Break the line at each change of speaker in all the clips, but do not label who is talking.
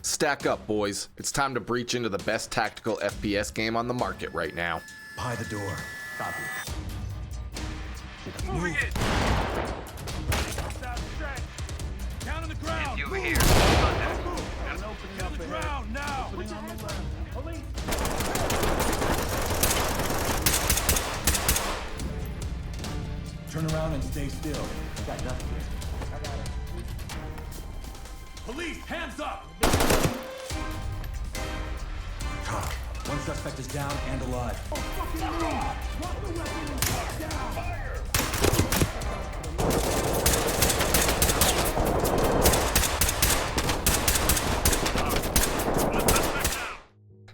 Stack up, boys. It's time to breach into the best tactical FPS game on the market right now.
By the door.
Copy.
Move.
Down on the ground.
Over here.
Down on the ground now. Put your hands up. Police.
Turn around and stay still.
Got nothing here. I got it.
Police, hands up! Talk. One suspect is down and alive.
Oh, fucking drop the weapon and get down. Fire.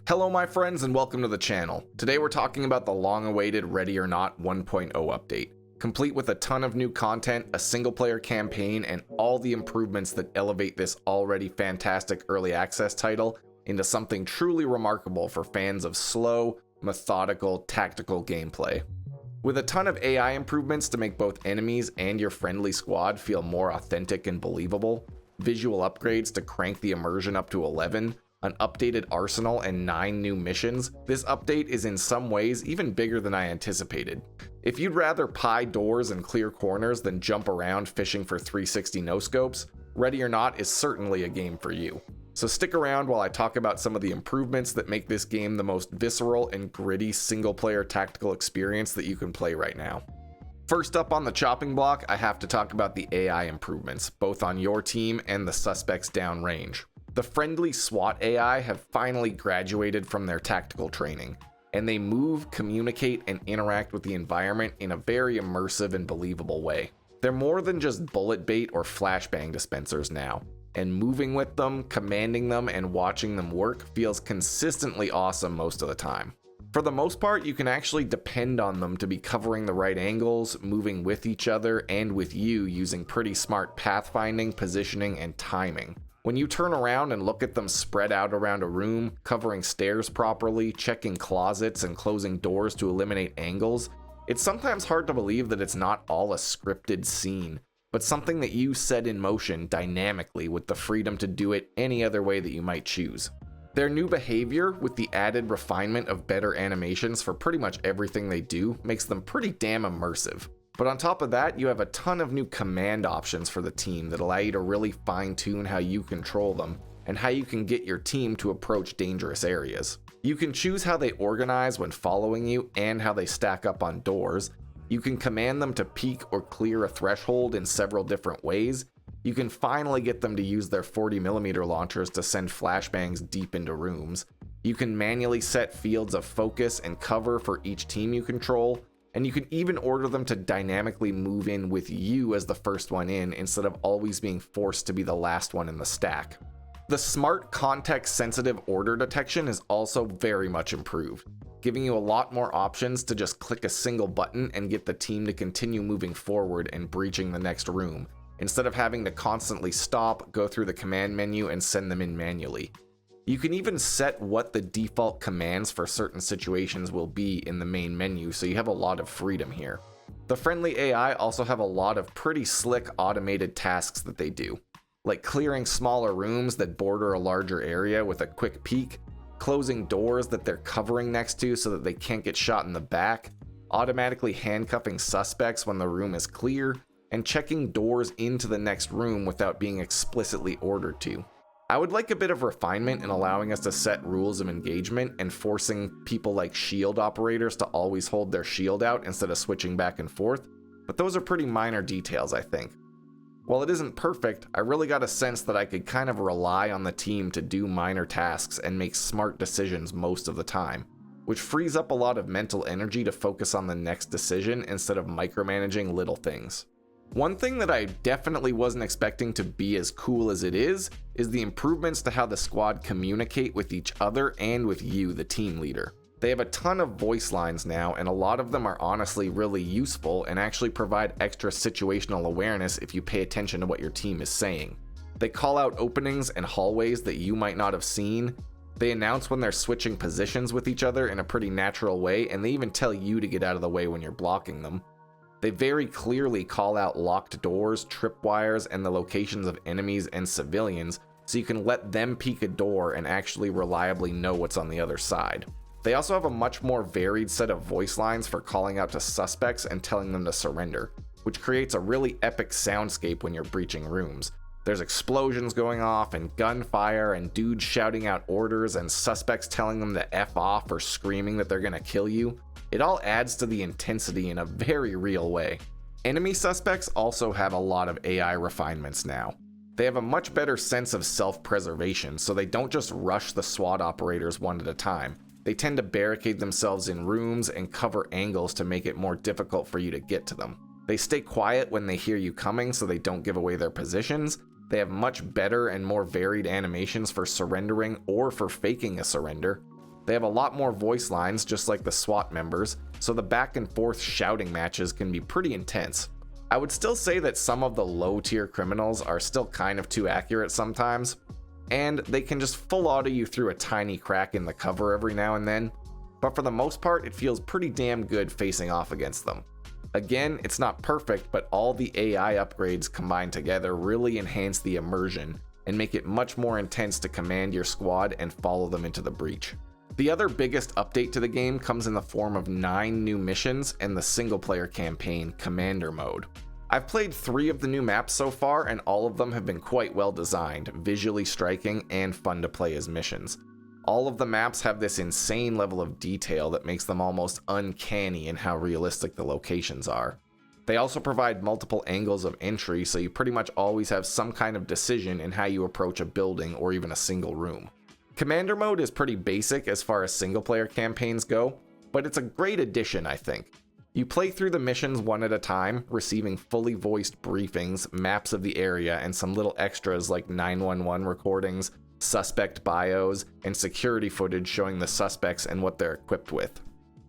Hello my friends and welcome to the channel. Today we're talking about the long-awaited Ready or Not 1.0 update, complete with a ton of new content, a single-player campaign, and all the improvements that elevate this already fantastic early access title into something truly remarkable for fans of slow, methodical, tactical gameplay. With a ton of AI improvements to make both enemies and your friendly squad feel more authentic and believable, visual upgrades to crank the immersion up to 11, an updated arsenal, and 9 new missions, this update is in some ways even bigger than I anticipated. If you'd rather pie doors and clear corners than jump around fishing for 360 no-scopes, Ready or Not is certainly a game for you. So stick around while I talk about some of the improvements that make this game the most visceral and gritty single-player tactical experience that you can play right now. First up on the chopping block, I have to talk about the AI improvements, both on your team and the suspects downrange. The friendly SWAT AI have finally graduated from their tactical training, and they move, communicate, and interact with the environment in a very immersive and believable way. They're more than just bullet bait or flashbang dispensers now, and moving with them, commanding them, and watching them work feels consistently awesome most of the time. For the most part, you can actually depend on them to be covering the right angles, moving with each other and with you using pretty smart pathfinding, positioning, and timing. When you turn around and look at them spread out around a room, covering stairs properly, checking closets, and closing doors to eliminate angles, it's sometimes hard to believe that it's not all a scripted scene, but something that you set in motion dynamically with the freedom to do it any other way that you might choose. Their new behavior, with the added refinement of better animations for pretty much everything they do, makes them pretty damn immersive. But on top of that, you have a ton of new command options for the team that allow you to really fine-tune how you control them and how you can get your team to approach dangerous areas. You can choose how they organize when following you and how they stack up on doors. You can command them to peek or clear a threshold in several different ways. You can finally get them to use their 40mm launchers to send flashbangs deep into rooms. You can manually set fields of focus and cover for each team you control. And you can even order them to dynamically move in with you as the first one in instead of always being forced to be the last one in the stack. The smart context-sensitive order detection is also very much improved, giving you a lot more options to just click a single button and get the team to continue moving forward and breaching the next room, instead of having to constantly stop, go through the command menu, and send them in manually. You can even set what the default commands for certain situations will be in the main menu, so you have a lot of freedom here. The friendly AI also have a lot of pretty slick automated tasks that they do, like clearing smaller rooms that border a larger area with a quick peek, closing doors that they're covering next to so that they can't get shot in the back, automatically handcuffing suspects when the room is clear, and checking doors into the next room without being explicitly ordered to. I would like a bit of refinement in allowing us to set rules of engagement and forcing people like shield operators to always hold their shield out instead of switching back and forth, but those are pretty minor details, I think. While it isn't perfect, I really got a sense that I could kind of rely on the team to do minor tasks and make smart decisions most of the time, which frees up a lot of mental energy to focus on the next decision instead of micromanaging little things. One thing that I definitely wasn't expecting to be as cool as it is the improvements to how the squad communicate with each other and with you, the team leader. They have a ton of voice lines now, and a lot of them are honestly really useful and actually provide extra situational awareness if you pay attention to what your team is saying. They call out openings and hallways that you might not have seen. They announce when they're switching positions with each other in a pretty natural way, and they even tell you to get out of the way when you're blocking them. They very clearly call out locked doors, tripwires, and the locations of enemies and civilians, so you can let them peek a door and actually reliably know what's on the other side. They also have a much more varied set of voice lines for calling out to suspects and telling them to surrender, which creates a really epic soundscape when you're breaching rooms. There's explosions going off and gunfire and dudes shouting out orders and suspects telling them to F off or screaming that they're gonna kill you. It all adds to the intensity in a very real way. Enemy suspects also have a lot of AI refinements now. They have a much better sense of self-preservation, so they don't just rush the SWAT operators one at a time. They tend to barricade themselves in rooms and cover angles to make it more difficult for you to get to them. They stay quiet when they hear you coming so they don't give away their positions. They have much better and more varied animations for surrendering or for faking a surrender. They have a lot more voice lines, just like the SWAT members, so the back and forth shouting matches can be pretty intense. I would still say that some of the low tier criminals are still kind of too accurate sometimes, and they can just full auto you through a tiny crack in the cover every now and then, but for the most part it feels pretty damn good facing off against them. Again, it's not perfect, but all the AI upgrades combined together really enhance the immersion and make it much more intense to command your squad and follow them into the breach. The other biggest update to the game comes in the form of 9 new missions and the single player campaign, Commander Mode. I've played 3 of the new maps so far, and all of them have been quite well designed, visually striking, and fun to play as missions. All of the maps have this insane level of detail that makes them almost uncanny in how realistic the locations are. They also provide multiple angles of entry, so you pretty much always have some kind of decision in how you approach a building or even a single room. Commander Mode is pretty basic as far as single player campaigns go, but it's a great addition, I think. You play through the missions one at a time, receiving fully voiced briefings, maps of the area, and some little extras like 911 recordings, suspect bios, and security footage showing the suspects and what they're equipped with.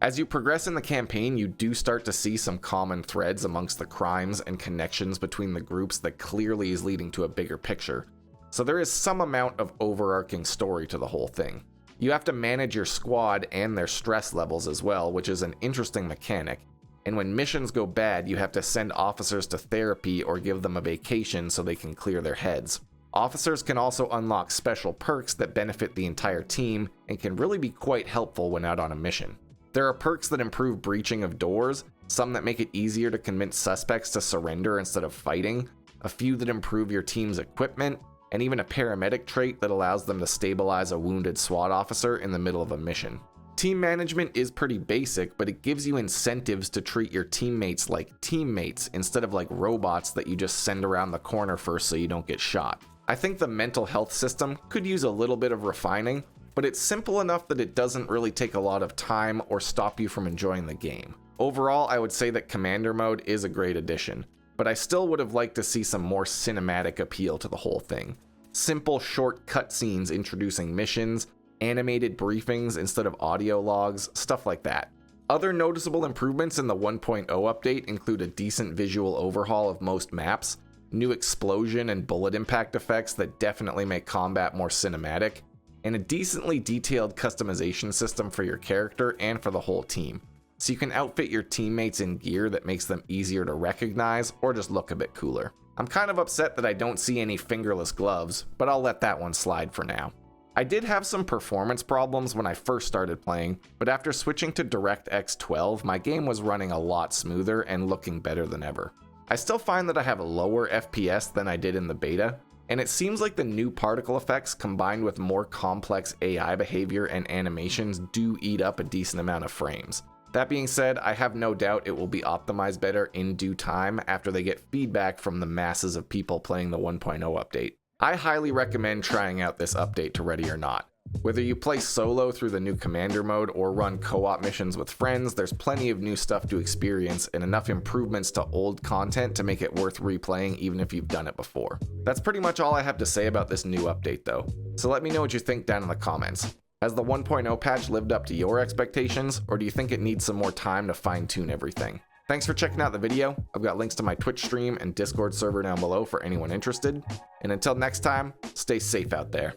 As you progress in the campaign, you do start to see some common threads amongst the crimes and connections between the groups that clearly is leading to a bigger picture. So there is some amount of overarching story to the whole thing. You have to manage your squad and their stress levels as well, which is an interesting mechanic. And when missions go bad, you have to send officers to therapy or give them a vacation so they can clear their heads. Officers can also unlock special perks that benefit the entire team and can really be quite helpful when out on a mission. There are perks that improve breaching of doors, some that make it easier to convince suspects to surrender instead of fighting, a few that improve your team's equipment, and even a paramedic trait that allows them to stabilize a wounded SWAT officer in the middle of a mission. Team management is pretty basic, but it gives you incentives to treat your teammates like teammates instead of like robots that you just send around the corner first so you don't get shot. I think the mental health system could use a little bit of refining, but it's simple enough that it doesn't really take a lot of time or stop you from enjoying the game. Overall, I would say that Commander Mode is a great addition, but I still would have liked to see some more cinematic appeal to the whole thing. Simple short cutscenes introducing missions, animated briefings instead of audio logs, stuff like that. Other noticeable improvements in the 1.0 update include a decent visual overhaul of most maps, new explosion and bullet impact effects that definitely make combat more cinematic, and a decently detailed customization system for your character and for the whole team, so you can outfit your teammates in gear that makes them easier to recognize or just look a bit cooler. I'm kind of upset that I don't see any fingerless gloves, but I'll let that one slide for now. I did have some performance problems when I first started playing, but after switching to DirectX 12, my game was running a lot smoother and looking better than ever. I still find that I have a lower FPS than I did in the beta, and it seems like the new particle effects combined with more complex AI behavior and animations do eat up a decent amount of frames. That being said, I have no doubt it will be optimized better in due time after they get feedback from the masses of people playing the 1.0 update. I highly recommend trying out this update to Ready or Not. Whether you play solo through the new Commander Mode or run co-op missions with friends, there's plenty of new stuff to experience and enough improvements to old content to make it worth replaying even if you've done it before. That's pretty much all I have to say about this new update though, so let me know what you think down in the comments. Has the 1.0 patch lived up to your expectations, or do you think it needs some more time to fine-tune everything? Thanks for checking out the video. I've got links to my Twitch stream and Discord server down below for anyone interested. And until next time, stay safe out there.